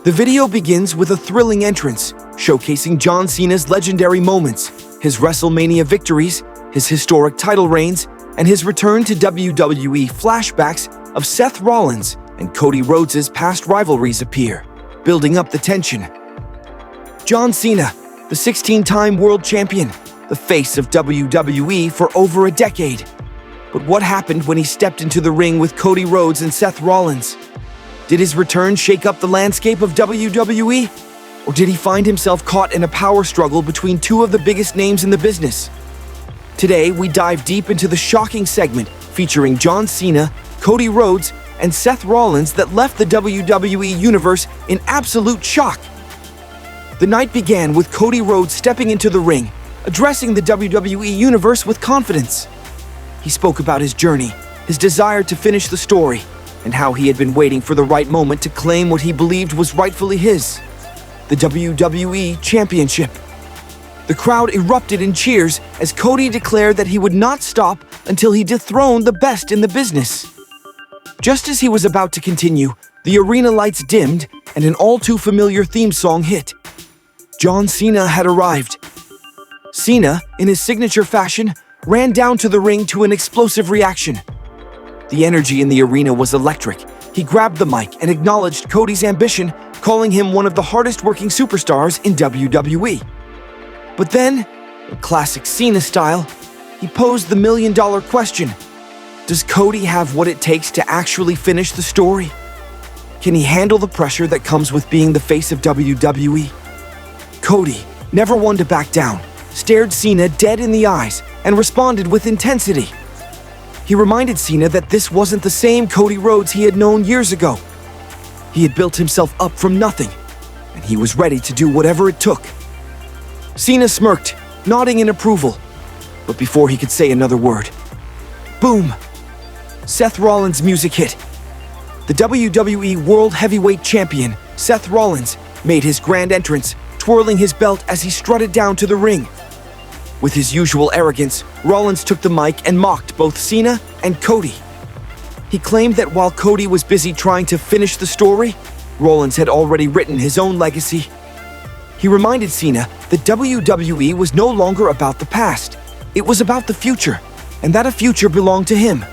The video begins with a thrilling entrance, showcasing John Cena's legendary moments, his WrestleMania victories, his historic title reigns, and his return to WWE. Flashbacks of Seth Rollins and Cody Rhodes' past rivalries appear, building up the tension. John Cena, the 16-time world champion, the face of WWE for over a decade. But what happened when he stepped into the ring with Cody Rhodes and Seth Rollins? Did his return shake up the landscape of WWE? Or did he find himself caught in a power struggle between two of the biggest names in the business? Today, we dive deep into the shocking segment featuring John Cena, Cody Rhodes, and Seth Rollins that left the WWE Universe in absolute shock. The night began with Cody Rhodes stepping into the ring, addressing the WWE Universe with confidence. He spoke about his journey, his desire to finish the story, and how he had been waiting for the right moment to claim what he believed was rightfully his, the WWE Championship. The crowd erupted in cheers as Cody declared that he would not stop until he dethroned the best in the business. Just as he was about to continue, the arena lights dimmed and an all-too-familiar theme song hit. John Cena had arrived. Cena, in his signature fashion, ran down to the ring to an explosive reaction. The energy in the arena was electric. He grabbed the mic and acknowledged Cody's ambition, calling him one of the hardest-working superstars in WWE. But then, in classic Cena style, he posed the million-dollar question. Does Cody have what it takes to actually finish the story? Can he handle the pressure that comes with being the face of WWE? Cody, never one to back down, stared Cena dead in the eyes and responded with intensity. He reminded Cena that this wasn't the same Cody Rhodes he had known years ago. He had built himself up from nothing, and he was ready to do whatever it took. Cena smirked, nodding in approval, but before he could say another word, boom! Seth Rollins' music hit. The WWE World Heavyweight Champion, Seth Rollins, made his grand entrance, twirling his belt as he strutted down to the ring. With his usual arrogance, Rollins took the mic and mocked both Cena and Cody. He claimed that while Cody was busy trying to finish the story, Rollins had already written his own legacy. He reminded Cena that WWE was no longer about the past. It was about the future, and that a future belonged to him.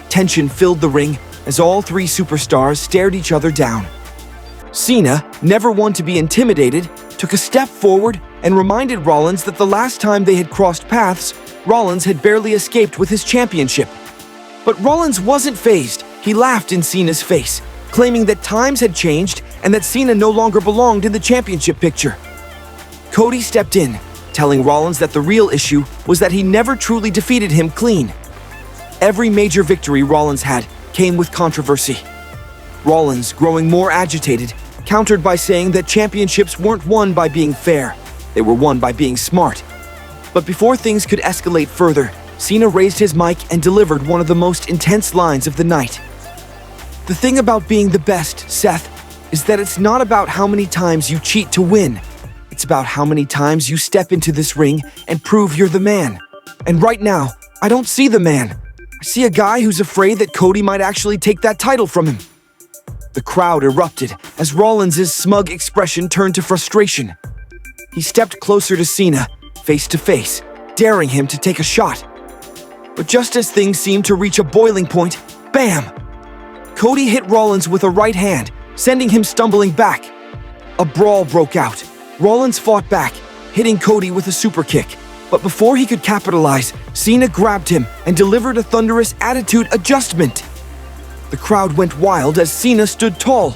Tension filled the ring as all three superstars stared each other down. Cena, never one to be intimidated, took a step forward and reminded Rollins that the last time they had crossed paths, Rollins had barely escaped with his championship. But Rollins wasn't fazed. He laughed in Cena's face, claiming that times had changed and that Cena no longer belonged in the championship picture. Cody stepped in, telling Rollins that the real issue was that he never truly defeated him clean. Every major victory Rollins had came with controversy. Rollins, growing more agitated, countered by saying that championships weren't won by being fair. They were won by being smart. But before things could escalate further, Cena raised his mic and delivered one of the most intense lines of the night. The thing about being the best, Seth, is that it's not about how many times you cheat to win. It's about how many times you step into this ring and prove you're the man. And right now, I don't see the man. I see a guy who's afraid that Cody might actually take that title from him. The crowd erupted as Rollins' smug expression turned to frustration. He stepped closer to Cena, face to face, daring him to take a shot. But just as things seemed to reach a boiling point, bam! Cody hit Rollins with a right hand, sending him stumbling back. A brawl broke out. Rollins fought back, hitting Cody with a super kick. But before he could capitalize, Cena grabbed him and delivered a thunderous attitude adjustment. The crowd went wild as Cena stood tall.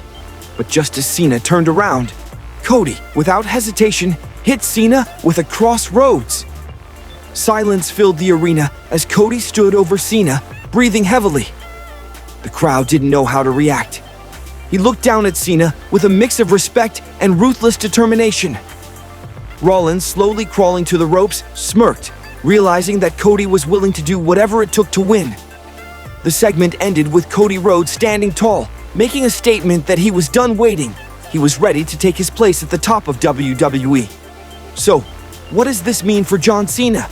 But just as Cena turned around, Cody, without hesitation, hit Cena with a crossroads. Silence filled the arena as Cody stood over Cena, breathing heavily. The crowd didn't know how to react. He looked down at Cena with a mix of respect and ruthless determination. Rollins, slowly crawling to the ropes, smirked, realizing that Cody was willing to do whatever it took to win. The segment ended with Cody Rhodes standing tall, making a statement that he was done waiting. He was ready to take his place at the top of WWE. So, what does this mean for John Cena?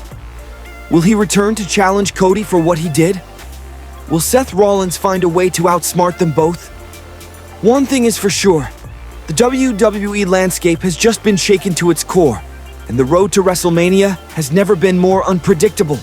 Will he return to challenge Cody for what he did? Will Seth Rollins find a way to outsmart them both? One thing is for sure, The WWE landscape has just been shaken to its core, and the road to WrestleMania has never been more unpredictable.